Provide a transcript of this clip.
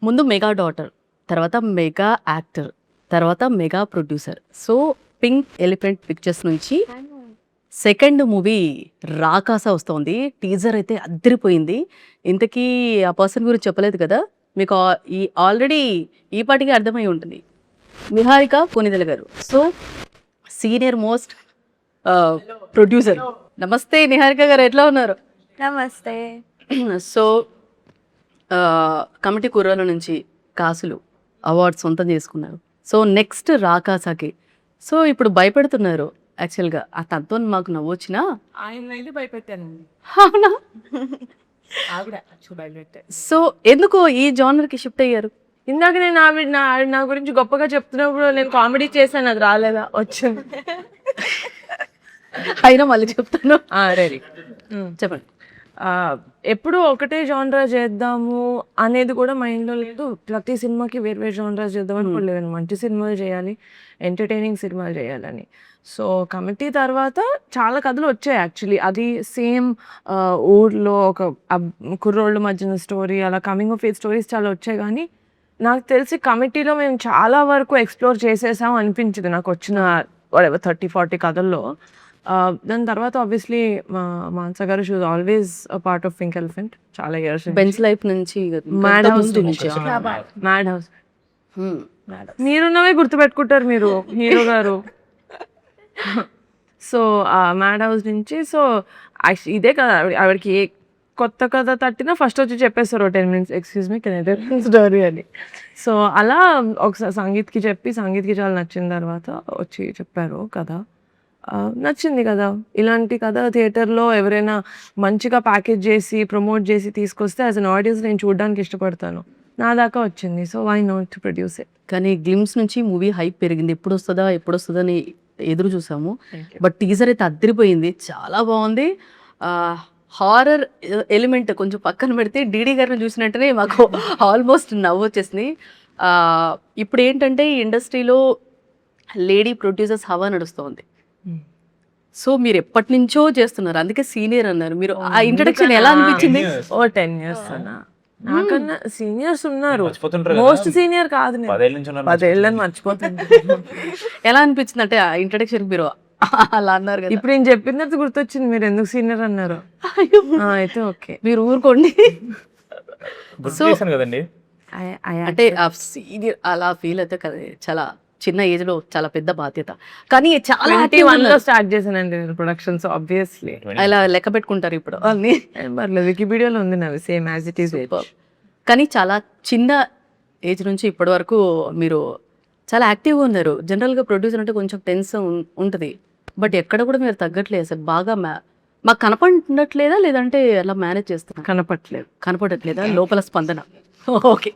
ముందు mega daughter, తర్వాత mega actor, తర్వాత mega producer. So pink elephant pictures నుంచి సెకండ్ మూవీ రాకాస వస్తోంది. టీజర్ అయితే అద్దరిపోయింది. ఇంతకీ ఆ పర్సన్ గురించి చెప్పలేదు కదా, మీకు ఆల్రెడీ ఈ పాటికి అర్థమై ఉంటుంది. నిహారిక కొనిదెల గారు. So senior most producer. నమస్తే నిహారిక గారు, ఎట్లా ఉన్నారు? నమస్తే. సో కమిటీ కుర్రాల నుంచి కాసులు అవార్డ్స్ సొంతం చేసుకున్నారు. So next రాకాసాకి. సో ఇప్పుడు భయపెడుతున్నారు. యాక్చువల్గా ఆ తత్తో మాకు నవ్వొచ్చినా ఆయన భయపెట్టానండి. అవునా? ఆవిడ భయపెట్టారు. సో ఎందుకు ఈ జానర్కి షిఫ్ట్ అయ్యారు? ఇందాక నేను ఆవిడ నా గురించి గొప్పగా చెప్తున్నప్పుడు నేను కామెడీ చేశాను, అది రాలేదా? వచ్చింది. అయినా మళ్ళీ చెప్తాను. రెడీ, చెప్పండి. ఎప్పుడు ఒకటే జానరా చేద్దాము అనేది కూడా మైండ్లో లేదు. ప్రతి సినిమాకి వేరు వేరు జానరాస్ చేద్దామని కూడా లేదు. మంచి సినిమాలు చేయాలి, ఎంటర్టైనింగ్ సినిమాలు చేయాలని. సో కమిటీ తర్వాత చాలా కథలు వచ్చాయి యాక్చువల్లీ. అది సేమ్ ఊర్లో ఒక కుర్రోళ్ళ మధ్యన స్టోరీ, అలా కమింగ్ ఆఫ్ ఏజ్ స్టోరీస్ చాలా వచ్చాయి. కానీ నాకు తెలిసి కమిటీలో మేము చాలా వరకు ఎక్స్ప్లోర్ చేసేసాం అనిపించింది నాకు వచ్చిన 30-40 కథల్లో. దాని తర్వాత ఆబ్వియస్లీ మానస గారు, she was always a part of pink elephant చాలా ఇయర్స్. బెంచ్ లైఫ్ నుంచి మ్యాడ్ హౌస్ మ్యాడ్ హౌస్ మీరున్నవే గుర్తుపెట్టుకుంటారు మీరు హీరో గారు. సో మ్యాడ్ హౌస్ నుంచి. సో ఇదే కదా ఆవిడకి ఏ కొత్త కథ తట్టినా ఫస్ట్ వచ్చి చెప్పేస్తారు 10 minutes, excuse me can I story అని. సో అలా ఒకసారి సంగీత్కి చెప్పి, సంగీత్కి చాలా నచ్చిన తర్వాత వచ్చి చెప్పారు కథ. నచ్చింది కదా. ఇలాంటి కథ థియేటర్లో ఎవరైనా మంచిగా ప్యాకేజ్ చేసి ప్రమోట్ చేసి తీసుకొస్తే యాజ్ అన్ ఆడియన్స్ నేను చూడడానికి ఇష్టపడతాను. నా దాకా వచ్చింది. So why not to produce it. కానీ గ్లిమ్స్ నుంచి మూవీ హైప్ పెరిగింది. ఎప్పుడు వస్తుందా అని ఎదురు చూసాము. బట్ టీజర్ అయితే అద్దరిపోయింది, చాలా బాగుంది. హారర్ ఎలిమెంట్ కొంచెం పక్కన పెడితే డీడీ గారిని చూసినట్టునే మాకు ఆల్మోస్ట్ నవ్వు వచ్చేసింది. ఇప్పుడు ఏంటంటే ఈ ఇండస్ట్రీలో లేడీ ప్రొడ్యూసర్స్ హవా నడుస్తుంది. సో మీరు ఎప్పటి నుంచో చేస్తున్నారు, అందుకే సీనియర్ అన్నారు మీరు. ఆ ఇంట్రడక్షన్ ఎలా అనిపించింది? 10 years అన్నా. నాకన్నా సీనియర్స్ ఉన్నారు. మోస్ట్ సీనియర్ కాదు, 10 ఏళ్ళని మర్చిపోతుంది. ఎలా అనిపించింది అంటే ఆ ఇంట్రడక్షన్ మీరు అలా అన్నారు కదా? ఇప్పుడు నేను చెప్పినట్టు గుర్తొచ్చింది మీరు ఎందుకు సీనియర్ అన్నారు. అయితే ఓకే, మీరు ఊరుకోండి. సో కదండి, అంటే సీనియర్ అలా ఫీల్ అయితే కదా, చాలా చిన్న ఏజ్ లో చాలా పెద్ద బాధ్యత. కానీ చాలా 21 లో స్టార్ట్ చేశానండి ప్రొడక్షన్స్. ఆబ్వియస్లీ అలా లెక్క పెట్టుకుంటారు ఇప్పుడు అన్ని. పర్లేదు, వికీపీడియాలో ఉంది నావి సేమ్ యాజ్ ఇట్ ఈస్. కానీ చాలా చిన్న ఏజ్ నుంచి ఇప్పటి వరకు మీరు చాలా యాక్టివ్గా ఉన్నారు. జనరల్గా ప్రొడ్యూసర్ అంటే కొంచెం టెన్స్ ఉంటుంది, బట్ ఎక్కడ కూడా మీరు తగ్గట్లేదు అసలు. బాగా మాకు కనపడట్లేదా, లేదంటే అలా మేనేజ్ చేస్తున్నా? కనపట్లేదు. కనపడట్లేదా లోపల స్పందన? ఓకే.